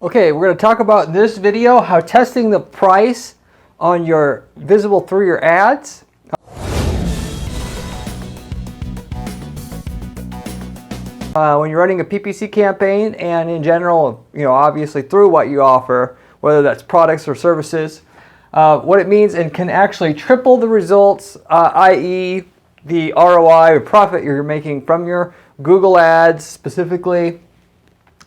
Okay, we're going to talk about in this video how testing the price on your visible through your ads. When you're running a PPC campaign and in general, obviously through what you offer, whether that's products or services, what it means and can actually triple the results, i.e. the ROI or profit you're making from your Google Ads specifically.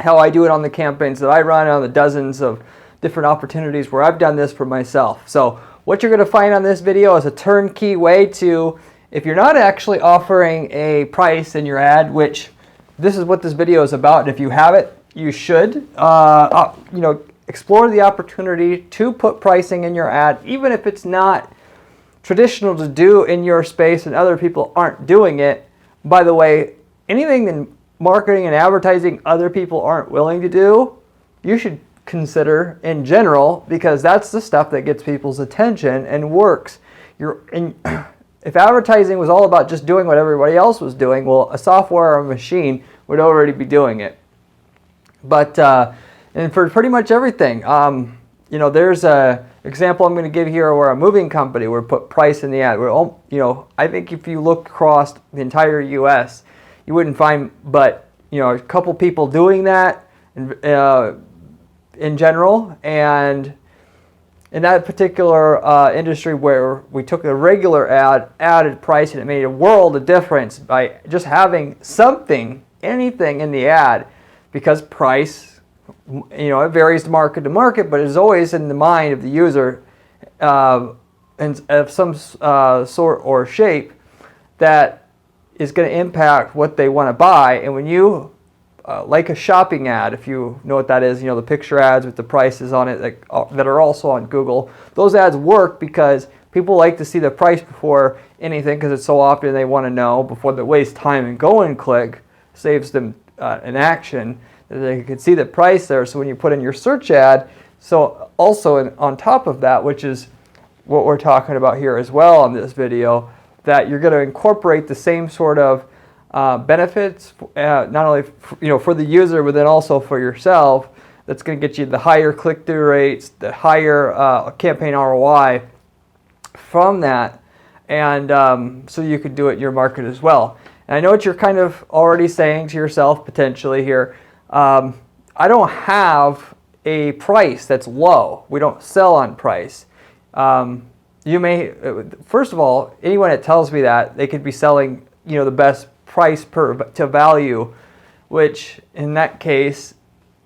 How I do it on the campaigns that I run, on the dozens of different opportunities where I've done this for myself. So what you're going to find on this video is a turnkey way to, if you're not actually offering a price in your ad, which this is what this video is about, and if you have it, you should, explore the opportunity to put pricing in your ad, even if it's not traditional to do in your space and other people aren't doing it. By the way, anything in marketing and advertising other people aren't willing to do, you should consider in general, because that's the stuff that gets people's attention and works. If advertising was all about just doing what everybody else was doing, well, a software or a machine would already be doing it. But and for pretty much everything, there's a example I'm going to give here where a moving company would put price in the ad. I think if you look across the entire U.S., you wouldn't find but a couple people doing that in general. And in that particular industry where we took a regular ad, added price, and it made a world of difference by just having something, anything in the ad, because price, it varies to market, but it's always in the mind of the user and of some sort or shape that is going to impact what they want to buy. And when you, like a shopping ad, if you know what that is, the picture ads with the prices on it that are also on Google, those ads work because people like to see the price before anything, because it's so often they want to know before they waste time and go and click. Saves them an action that they can see the price there. So when you put in your search ad, so also on top of that, which is what we're talking about here as well on this video, that you're going to incorporate the same sort of benefits, not only for the user, but then also for yourself. That's going to get you the higher click-through rates, the higher campaign ROI from that, and so you could do it in your market as well. And I know what you're kind of already saying to yourself potentially here. I don't have a price that's low. We don't sell on price. You may, first of all, anyone that tells me that, they could be selling, the best price to value, which in that case,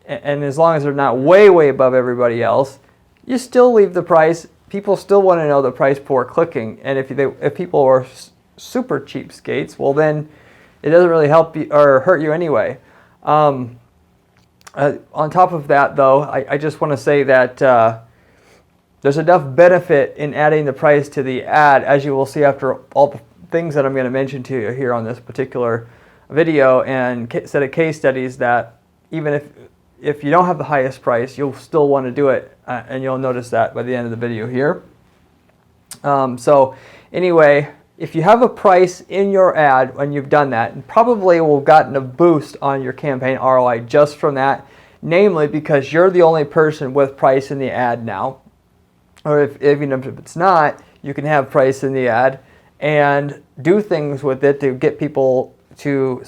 and as long as they're not way, way above everybody else, you still leave the price. People still want to know the price before clicking. And if people are super cheapskates, well then it doesn't really help you or hurt you anyway. On top of that, though, I just want to say that there's enough benefit in adding the price to the ad, as you will see after all the things that I'm going to mention to you here on this particular video and set of case studies, that even if you don't have the highest price, you'll still want to do it, and you'll notice that by the end of the video here. So anyway, if you have a price in your ad when you've done that, and probably will have gotten a boost on your campaign ROI just from that, namely because you're the only person with price in the ad now. Or even if it's not, you can have price in the ad and do things with it to get people to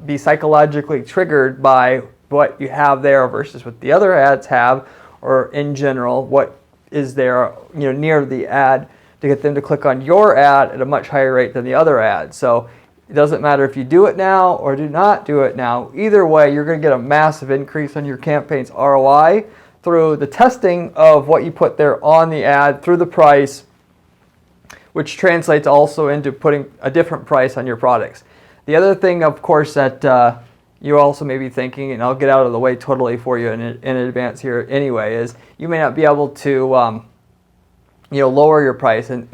be psychologically triggered by what you have there versus what the other ads have, or in general, what is there near the ad, to get them to click on your ad at a much higher rate than the other ad. So it doesn't matter if you do it now or do not do it now. Either way, you're going to get a massive increase on your campaign's ROI through the testing of what you put there on the ad, through the price, which translates also into putting a different price on your products. The other thing, of course, that you also may be thinking, and I'll get out of the way totally for you in advance here anyway, is you may not be able to lower your price. And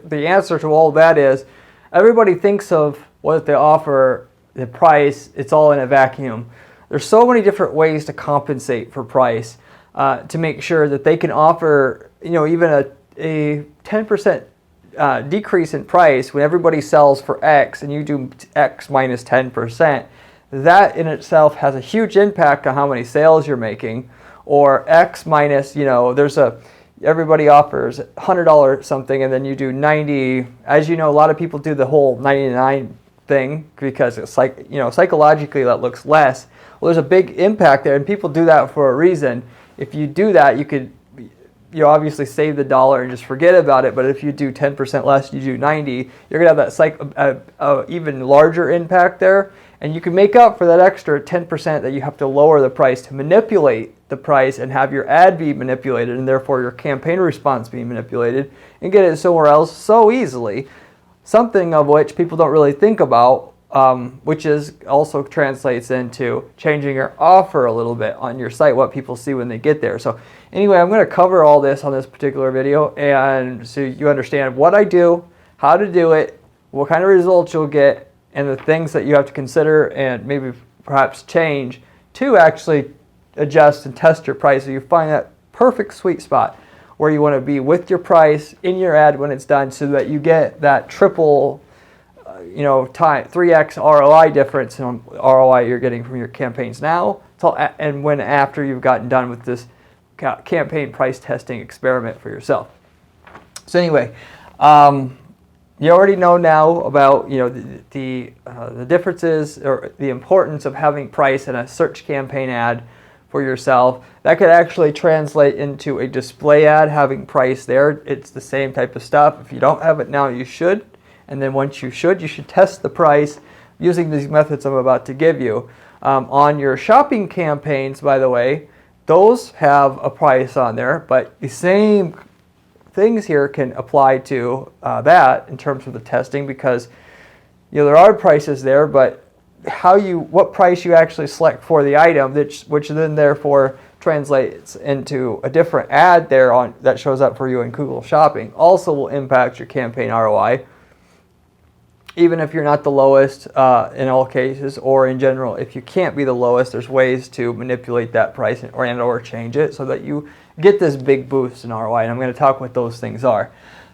the answer to all that is, everybody thinks of what they offer, the price, it's all in a vacuum. There's so many different ways to compensate for price, to make sure that they can offer, even a 10% decrease in price when everybody sells for X and you do X minus 10%. that in itself has a huge impact on how many sales you're making. Or X minus, everybody offers $100 something and then you do 90. As you know, a lot of people do the whole 99 thing because it's like, psychologically that looks less. Well, there's a big impact there, and people do that for a reason. If you do that, you could obviously save the dollar and just forget about it. But if you do 10% less, you do 90, you're gonna have that even larger impact there, and you can make up for that extra 10% that you have to lower the price to manipulate the price and have your ad be manipulated, and therefore your campaign response be manipulated, and get it somewhere else so easily. Something of which people don't really think about, which is also translates into changing your offer a little bit on your site, what people see when they get there. So anyway, I'm going to cover all this on this particular video, and so you understand what I do, how to do it, what kind of results you'll get, and the things that you have to consider and maybe perhaps change to actually adjust and test your price so you find that perfect sweet spot where you want to be with your price in your ad when it's done, so that you get that triple, 3x ROI difference in ROI you're getting from your campaigns now, and when after you've gotten done with this campaign price testing experiment for yourself. So anyway, you already know now about the differences or the importance of having price in a search campaign ad for yourself. That could actually translate into a display ad having price there. It's the same type of stuff. If you don't have it now, you should. And then once you should test the price using these methods I'm about to give you. On your shopping campaigns, by the way, those have a price on there, but the same things here can apply to that in terms of the testing, because there are prices there, but what price you actually select for the item, which then therefore translates into a different ad there that shows up for you in Google Shopping, also will impact your campaign ROI, even if you're not the lowest in all cases, or in general, if you can't be the lowest, there's ways to manipulate that price or change it so that you get this big boost in ROI, and I'm going to talk what those things are.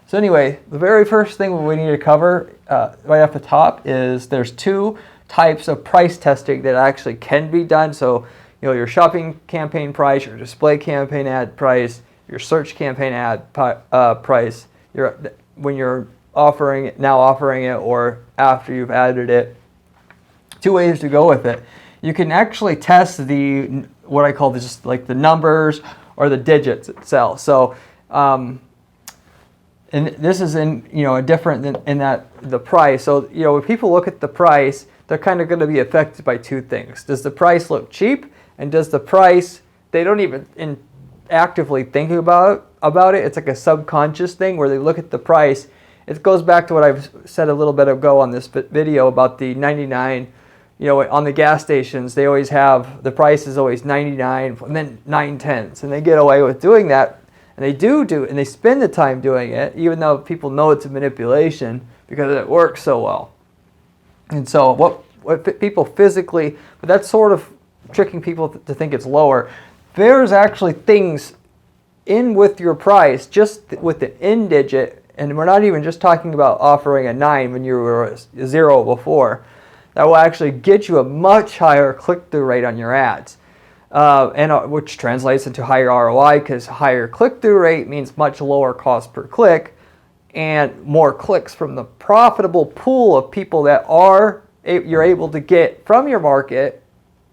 So anyway, the very first thing we need to cover right off the top is there's two types of price testing that actually can be done. So your shopping campaign price, your display campaign ad price, your search campaign ad price, when you're offering it, or after you've added it. Two ways to go with it. You can actually test what I call just like the numbers or the digits itself. So and this is a different in that the price. So when people look at the price, they're kind of going to be affected by two things. Does the price look cheap? And does the price, they don't even actively think about it. It's like a subconscious thing where they look at the price. It goes back to what I've said a little bit ago on this video about the 99. On the gas stations, they always have, the price is always 99 and then 9/10. And they get away with doing that. And they do and they spend the time doing it, even though people know it's a manipulation because it works so well. And so what people physically, but that's sort of tricking people to think it's lower. There's actually things in with your price, just with the end digit, and we're not even just talking about offering a 9 when you were a 0 before, that will actually get you a much higher click-through rate on your ads, which translates into higher ROI, because higher click-through rate means much lower cost per click, and more clicks from the profitable pool of people that you're able to get from your market,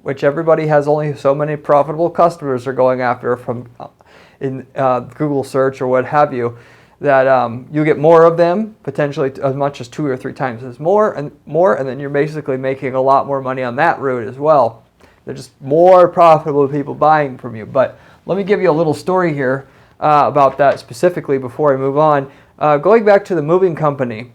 which everybody has only so many profitable customers they're going after from in Google search or what have you, that you get more of them, potentially as much as 2 or 3 times as more, and then you're basically making a lot more money on that route as well. They're just more profitable people buying from you. But let me give you a little story here about that specifically before I move on. Going back to the moving company,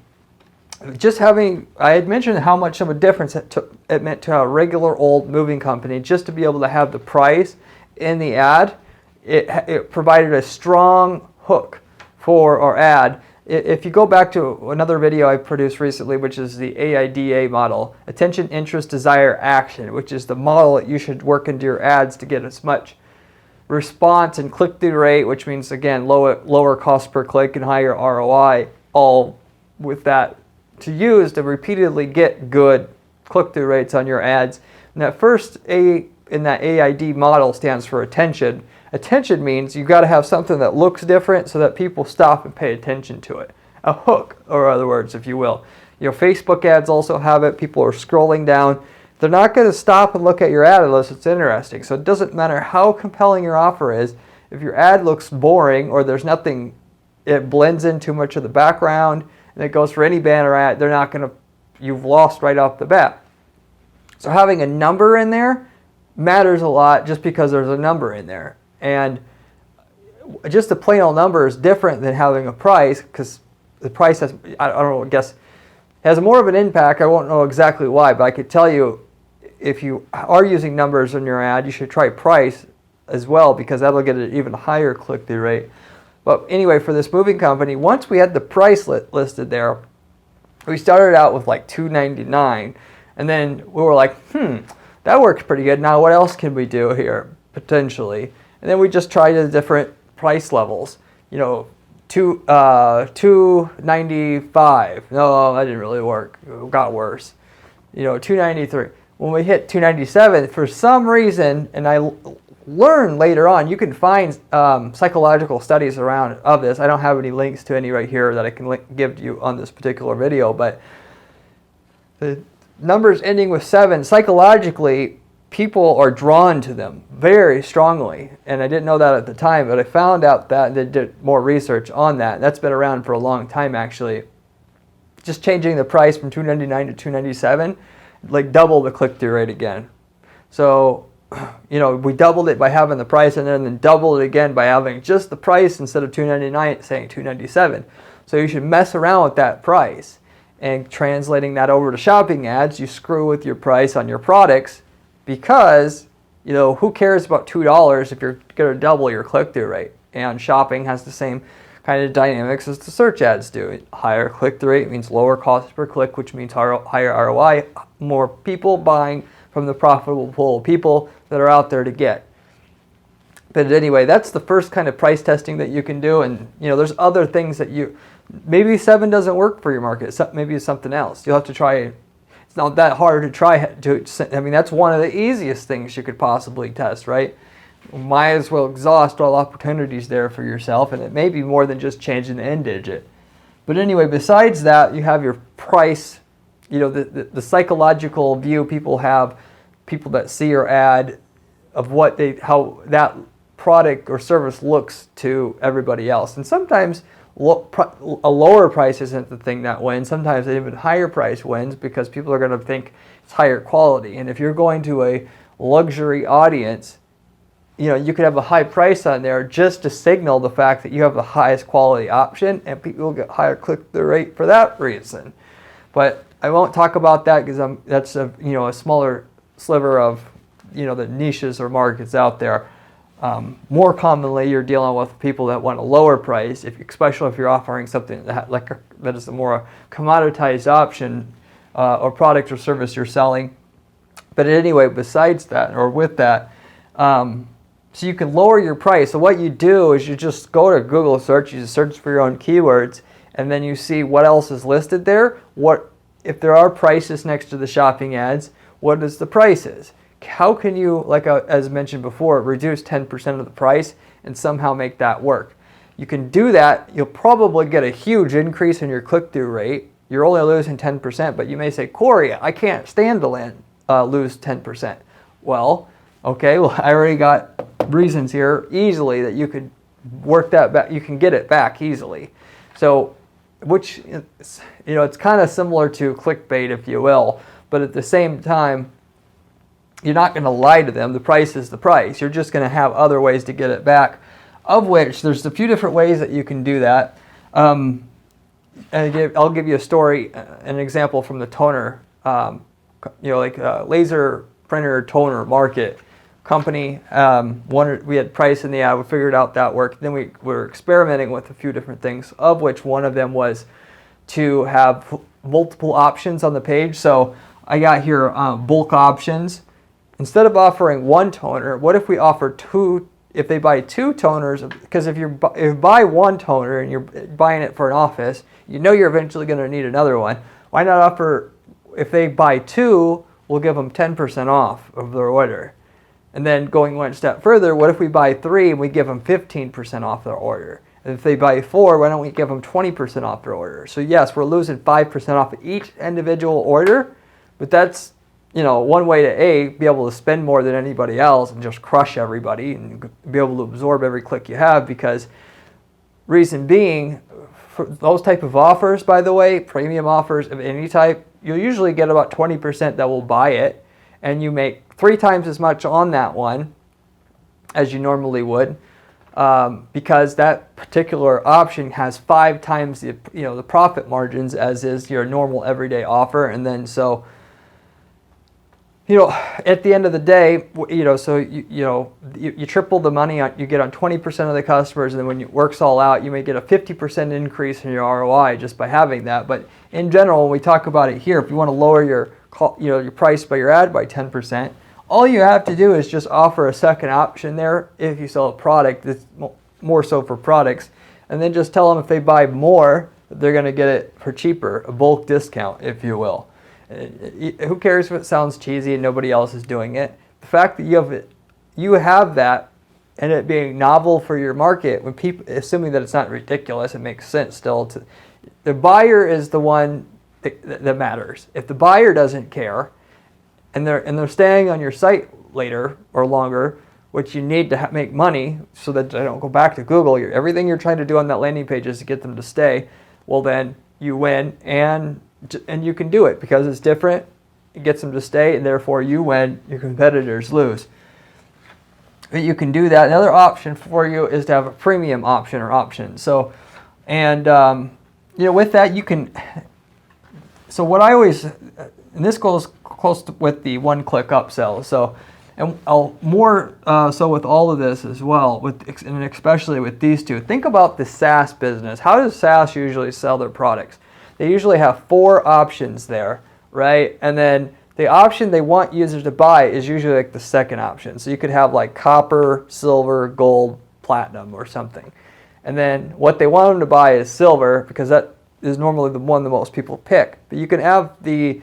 I had mentioned how much of a difference it meant to a regular old moving company just to be able to have the price in the ad. It provided a strong hook for our ad. If you go back to another video I produced recently, which is the AIDA model, attention, interest, desire, action, which is the model that you should work into your ads to get as much response and click-through rate, which means, again, lower cost per click and higher ROI, all with that to use to repeatedly get good click-through rates on your ads. And that first A in that AID model stands for attention. Attention means you've got to have something that looks different so that people stop and pay attention to it. A hook, or other words, if you will. Facebook ads also have it. People are scrolling down. They're not going to stop and look at your ad unless it's interesting. So it doesn't matter how compelling your offer is. If your ad looks boring or there's nothing, it blends in too much of the background, and it goes for any banner ad, they're not going to, you've lost right off the bat. So having a number in there matters a lot just because there's a number in there. And just a plain old number is different than having a price, because the price has, I don't know, I guess, has more of an impact. I won't know exactly why, but I could tell you if you are using numbers in your ad, you should try price as well, because that'll get an even higher click-through rate. But anyway, for this moving company, once we had the price listed there, we started out with like $2.99, and then we were like, that works pretty good. Now what else can we do here potentially? And then we just tried the different price levels. $2.95. No, that didn't really work. It got worse. $2.93. When we hit $2.97, for some reason, and I learned later on, you can find psychological studies of this. I don't have any links to any right here that I can give to you on this particular video, but the numbers ending with 7, psychologically, people are drawn to them very strongly. And I didn't know that at the time, but I found out that they did more research on that. That's been around for a long time, actually. Just changing the price from $2.99 to $2.97, like double the click-through rate again. So, we doubled it by having the price, and then doubled it again by having just the price instead of $2.99, saying $2.97. So you should mess around with that price. And translating that over to shopping ads, you screw with your price on your products, because, who cares about $2 if you're going to double your click-through rate? And shopping has the same kind of dynamics as the search ads do. Higher click-through rate means lower cost per click, which means higher ROI, more people buying from the profitable pool of people that are out there to get. But anyway, that's the first kind of price testing that you can do. And, there's other things that maybe 7 doesn't work for your market. Maybe it's something else. You'll have to try. It's not that hard to try. That's one of the easiest things you could possibly test, right? Might as well exhaust all opportunities there for yourself, and it may be more than just changing the end digit. But anyway, besides that, you have your price, the psychological view people have, people that see your ad, of how that product or service looks to everybody else. And sometimes a lower price isn't the thing that wins. Sometimes an even higher price wins, because people are going to think it's higher quality. And if you're going to a luxury audience, you could have a high price on there just to signal the fact that you have the highest quality option, and people will get higher click-through rate for that reason. But I won't talk about that, because that's a smaller sliver of the niches or markets out there. More commonly, you're dealing with people that want a lower price, especially if you're offering something that is a more commoditized option or product or service you're selling. But anyway, besides that, or with that, so you can lower your price. So what you do is you just go to Google search, you search for your own keywords, and then you see what else is listed there. If there are prices next to the shopping ads, what is the prices? How can you, as mentioned before, reduce 10% of the price and somehow make that work? You can do that. You'll probably get a huge increase in your click-through rate. You're only losing 10%, but you may say, Corey, I can't stand to lose 10%. Well, okay, I already got reasons here easily that you could work that back. You can get it back easily. So, which, it's kind of similar to clickbait, if you will, but at the same time, you're not going to lie to them. The price is the price. You're just going to have other ways to get it back, of which there's a few different ways that you can do that. I'll give you a story, an example from the toner, laser printer toner market company. We had price in the ad. We figured out that worked. Then we were experimenting with a few different things, of which one of them was to have multiple options on the page. So I got here bulk options. Instead of offering one toner, what if we offer 2? If they buy 2 toners, because if you buy one toner and you're buying it for an office, you're eventually going to need another one. Why not offer if they buy 2, we'll give them 10% off of their order. And then going one step further, what if we buy 3 and we give them 15% off their order? And if they buy 4, why don't we give them 20% off their order? So yes, we're losing 5% off of each individual order, but that's, one way to be able to spend more than anybody else and just crush everybody and be able to absorb every click you have. Because reason being, for those type of offers, by the way, premium offers of any type, you'll usually get about 20% that will buy it, and you make 3 times as much on that one as you normally would, because that particular option has 5 times the profit margins as is your normal everyday offer. And then so at the end of the day, so you triple the money you get on 20% of the customers, and then when it works all out, you may get a 50% increase in your ROI just by having that. But in general, when we talk about it here, if you want to lower your price by your ad by 10%, all you have to do is just offer a second option there if you sell a product that's more so for products, and then just tell them if they buy more, they're going to get it for cheaper, a bulk discount, if you will. Who cares if it sounds cheesy and nobody else is doing it? The fact that you have that, and it being novel for your market, when people, assuming that it's not ridiculous, it makes sense still. The buyer is the one that matters. If the buyer doesn't care, and they're staying on your site later or longer, which you need to make money so that they don't go back to Google. Everything you're trying to do on that landing page is to get them to stay. Well, then you win, and you can do it because it's different. It gets them to stay, and therefore you win. Your competitors lose. But you can do that. Another option for you is to have a premium option or option. So, and with that you can. So what I always, and this goes close with the one-click upsell. So, and I'll more so with all of this as well, and especially with these two. Think about the SaaS business. How does SaaS usually sell their products? They usually have 4 options there, right? And then the option they want users to buy is usually like the second option. So you could have like copper, silver, gold, platinum, or something. And then what they want them to buy is silver, because that is normally the one that most people pick. But you can have the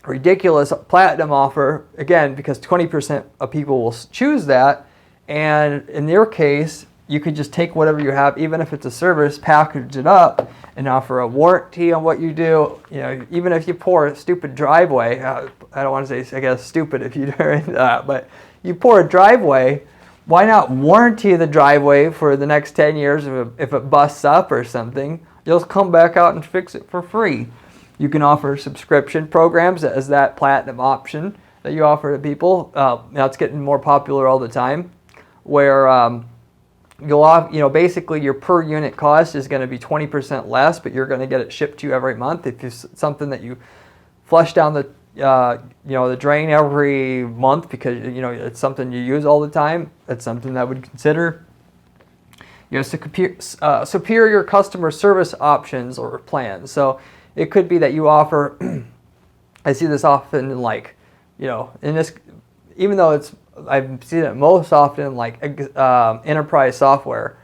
ridiculous platinum offer, again, because 20% of people will choose that. And in your case, you could just take whatever you have, even if it's a service, package it up, and offer a warranty on what you do. Even if you pour a stupid driveway, I don't want to say, I guess, stupid if you're into that, but you pour a driveway, why not warranty the driveway for the next 10 years if it busts up or something? You'll come back out and fix it for free. You can offer subscription programs as that platinum option that you offer to people. Now it's getting more popular all the time, where basically your per unit cost is going to be 20% less, but you're going to get it shipped to you every month. If it's something that you flush down the drain every month because it's something you use all the time, that's something that would consider. Superior customer service options or plans. So it could be that you offer. I see this often in in this, even though I've seen it most often in enterprise software,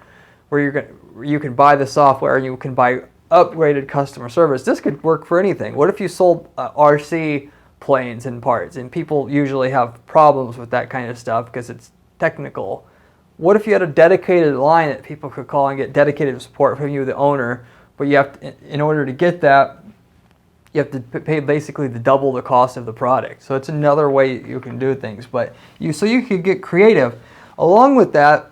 where you can buy the software and you can buy upgraded customer service. This could work for anything. What if you sold RC planes and parts, and people usually have problems with that kind of stuff because it's technical. What if you had a dedicated line that people could call and get dedicated support from you, the owner, but you have to, in order to get that, you have to pay basically double the cost of the product. So it's another way you can do things. But you could get creative. Along with that,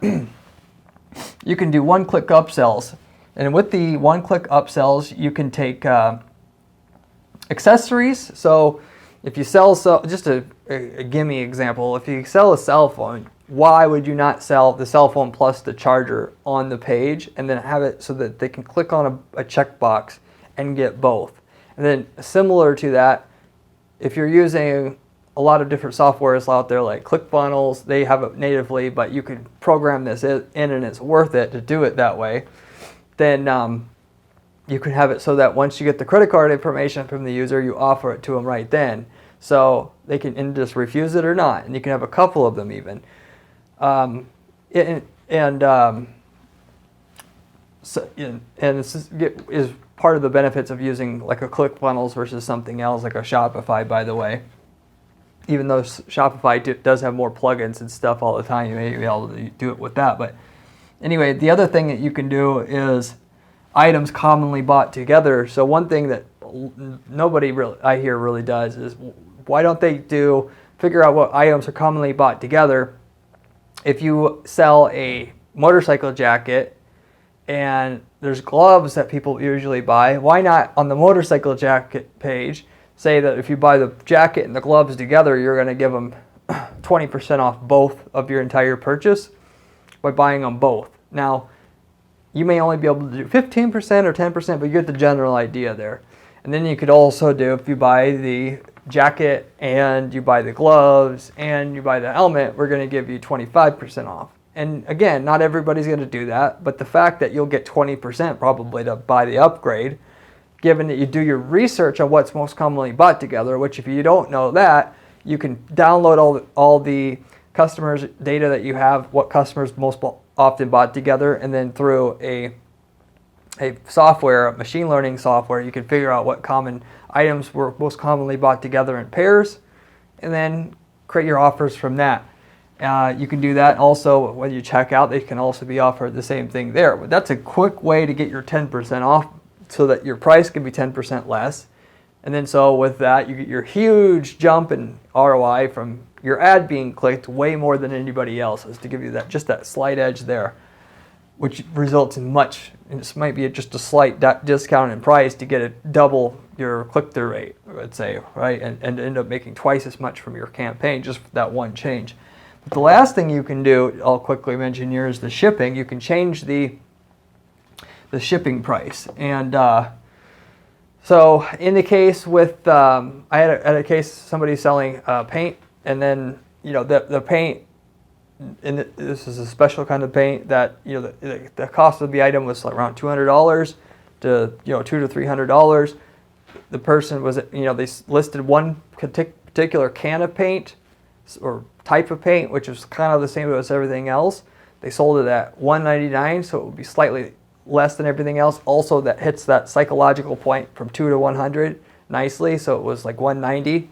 you can do one-click upsells. And with the one-click upsells, you can take accessories. So if you sell, just a gimme example, if you sell a cell phone, why would you not sell the cell phone plus the charger on the page and then have it so that they can click on a checkbox and get both? And then similar to that, if you're using a lot of different softwares out there like ClickFunnels, they have it natively, but you could program this in and it's worth it to do it that way. Then you can have it so that once you get the credit card information from the user, you offer it to them right then. So they can just refuse it or not. And you can have a couple of them even. So So, and this is part of the benefits of using like a ClickFunnels versus something else like a Shopify, by the way. Even though Shopify does have more plugins and stuff all the time, you may be able to do it with that. But anyway, the other thing that you can do is items commonly bought together. So one thing that nobody really I hear really does is, why don't they figure out what items are commonly bought together? If you sell a motorcycle jacket and there's gloves that people usually buy, why not on the motorcycle jacket page say that if you buy the jacket and the gloves together, you're going to give them 20% off both of your entire purchase by buying them both. Now, you may only be able to do 15% or 10%, but you get the general idea there. And then you could also do, if you buy the jacket and you buy the gloves and you buy the helmet, we're going to give you 25% off. And again, not everybody's going to do that, but the fact that you'll get 20% probably to buy the upgrade, given that you do your research on what's most commonly bought together, which if you don't know that, you can download all the customers' data that you have, what customers most often bought together, and then through a software, machine learning software, you can figure out what common items were most commonly bought together in pairs, and then create your offers from that. You can do that also when you check out. They can also be offered the same thing there. But that's a quick way to get your 10% off so that your price can be 10% less. And then so with that, you get your huge jump in ROI from your ad being clicked way more than anybody else's, to give you that just that slight edge there, which results in much. And this might be just a slight discount in price to get a double your click-through rate, let's say, right? And end up making twice as much from your campaign just for that one change. But the last thing you can do, I'll quickly mention here, is the shipping. You can change the shipping price. And so in the case with, I had a case, somebody selling paint, and then, the paint, and this is a special kind of paint that, the cost of the item was around $200 to, $200 to $300. The person was, they listed one particular can of paint or type of paint, which is kind of the same as everything else. They sold it at $199, so it would be slightly less than everything else. Also, that hits that psychological point from 2 to 100 nicely, so it was like $190.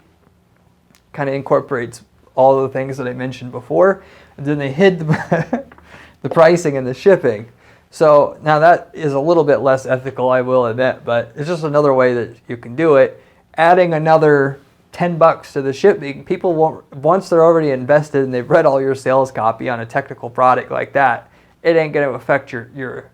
Kind of incorporates all the things that I mentioned before. And then they hid the pricing and the shipping. So now that is a little bit less ethical, I will admit, but it's just another way that you can do it. Adding another $10 to the shipping, people won't, once they're already invested and they've read all your sales copy on a technical product like that, it ain't going to affect your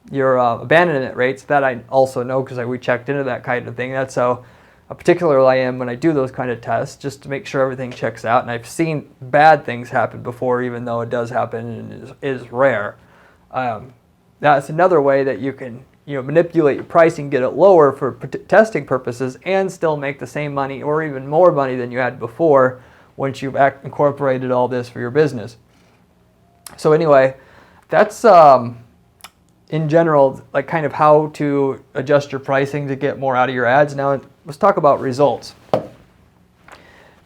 abandonment rates. That I also know because we checked into that kind of thing. That's how particular I am when I do those kind of tests, just to make sure everything checks out. And I've seen bad things happen before, even though it does happen and is rare. That's another way that you can manipulate your pricing, get it lower for testing purposes, and still make the same money or even more money than you had before once you've incorporated all this for your business. So anyway, that's in general, like kind of how to adjust your pricing to get more out of your ads. Now let's talk about results.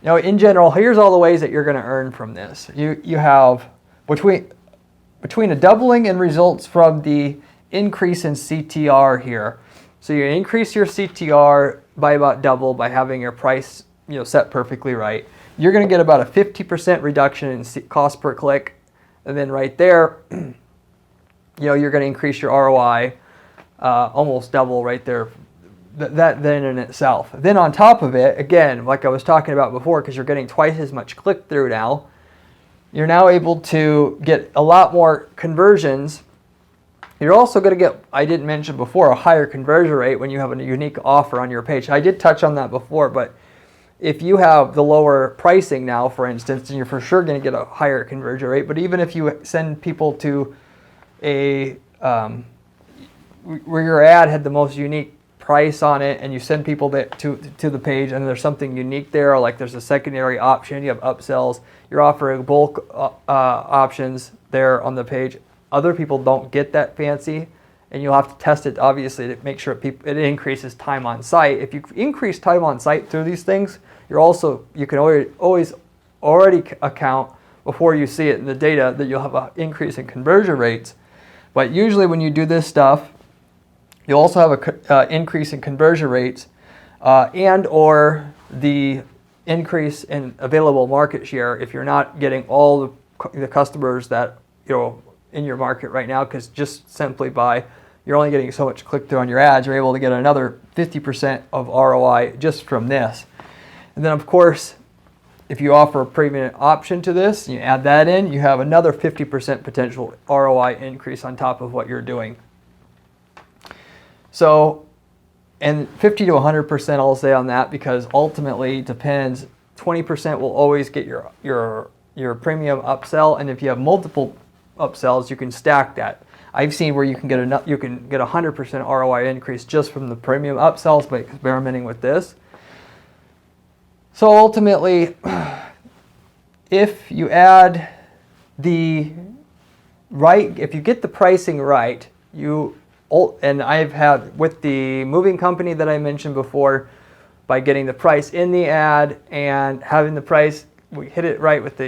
In general, here's all the ways that you're going to earn from this. You have between a doubling in results from the increase in CTR here. So you increase your CTR by about double by having your price set perfectly right. You're going to get about a 50% reduction in cost per click, and then right there, you're going to increase your ROI almost double right there. That then in itself. Then on top of it, again, like I was talking about before, because you're getting twice as much click-through now, you're now able to get a lot more conversions. You're also going to get, I didn't mention before, a higher conversion rate when you have a unique offer on your page. I did touch on that before, but if you have the lower pricing now, for instance, then you're for sure going to get a higher conversion rate. But even if you send people to where your ad had the most unique price on it, and you send people to the page and there's something unique there, or like there's a secondary option, you have upsells, you're offering bulk options there on the page. Other people don't get that fancy, and you'll have to test it obviously to make sure it increases time on site. If you increase time on site through these things, you can always already account before you see it in the data that you'll have an increase in conversion rates. But usually when you do this stuff, you'll also have an increase in conversion rates and or the increase in available market share if you're not getting all the customers that in your market right now, because just simply by you're only getting so much click-through on your ads, you're able to get another 50% of ROI just from this. And then of course, if you offer a premium option to this, you add that in, you have another 50% potential ROI increase on top of what you're doing. So, and 50 to 100% I'll say on that, because ultimately it depends. 20% will always get your premium upsell, and if you have multiple upsells, you can stack that. I've seen where you can get 100% ROI increase just from the premium upsells by experimenting with this. So ultimately, if you add if you get the pricing right, and I've had with the moving company that I mentioned before, by getting the price in the ad and having the price, we hit it right with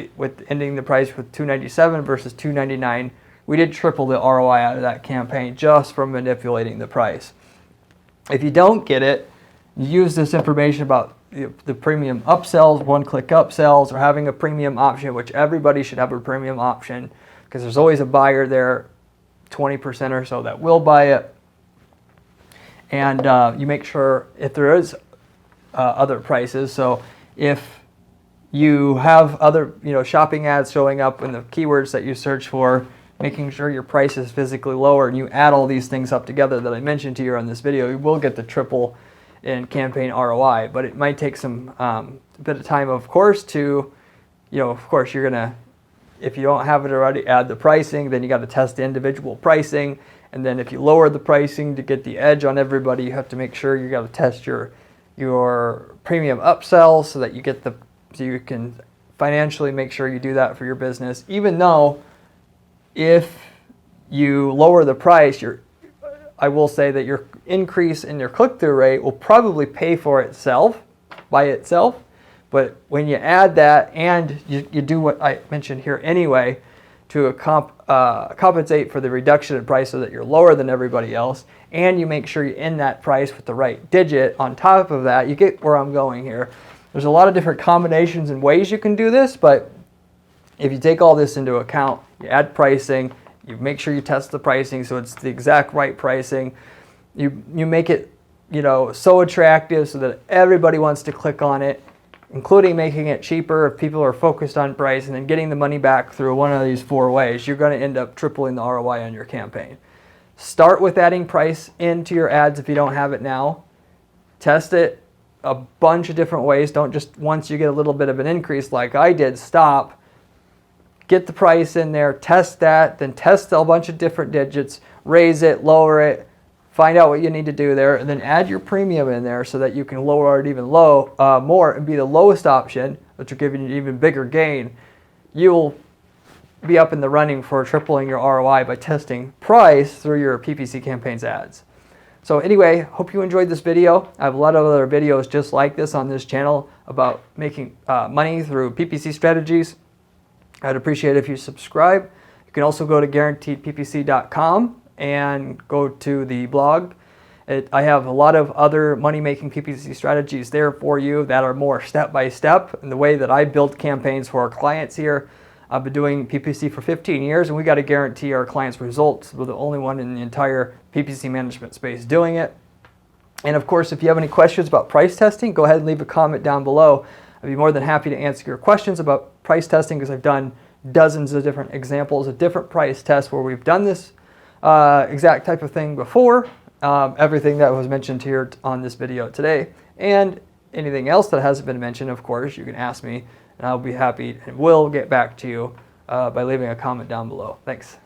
ending the price with $297 versus $299. We did triple the ROI out of that campaign just from manipulating the price. If you don't get it, you use this information about the premium upsells, one-click upsells, or having a premium option, which everybody should have a premium option, because there's always a buyer there, 20% or so, that will buy it. And you make sure if there is other prices. So if you have other shopping ads showing up in the keywords that you search for, making sure your price is physically lower, and you add all these things up together that I mentioned to you on this video, you will get the triple in campaign ROI. But it might take some bit of time, of course, to of course you're gonna, if you don't have it already, add the pricing, then you got to test the individual pricing, and then if you lower the pricing to get the edge on everybody, you have to make sure you got to test your premium upsells so that you get so you can financially make sure you do that for your business. Even though if you lower the price, I will say that your increase in your click-through rate will probably pay for itself by itself. But when you add that and you do what I mentioned here anyway to compensate for the reduction in price so that you're lower than everybody else, and you make sure you end that price with the right digit on top of that, you get where I'm going here. There's a lot of different combinations and ways you can do this, but if you take all this into account, you add pricing, you make sure you test the pricing so it's the exact right pricing, you make it so attractive so that everybody wants to click on it, including making it cheaper if people are focused on price, and then getting the money back through one of these 4 ways, you're going to end up tripling the ROI on your campaign. Start with adding price into your ads if you don't have it now. Test it a bunch of different ways. Don't just, once you get a little bit of an increase like I did, stop. Get the price in there, test that, then test a bunch of different digits, raise it, lower it, find out what you need to do there, and then add your premium in there so that you can lower it even more and be the lowest option, which will give you an even bigger gain. You'll be up in the running for tripling your ROI by testing price through your PPC campaigns ads. So anyway, hope you enjoyed this video. I have a lot of other videos just like this on this channel about making money through PPC strategies. I'd appreciate it if you subscribe. You can also go to guaranteedppc.com and go to the blog. I have a lot of other money-making PPC strategies there for you that are more step-by-step in the way that I build campaigns for our clients here. I've been doing PPC for 15 years, and we got to guarantee our clients results. We're the only one in the entire PPC management space doing it. And of course, if you have any questions about price testing, go ahead and leave a comment down below. I'd be more than happy to answer your questions about price testing, because I've done dozens of different examples of different price tests where we've done this exact type of thing before. Everything that was mentioned here on this video today, and anything else that hasn't been mentioned, of course, you can ask me, and I'll be happy and will get back to you by leaving a comment down below. Thanks.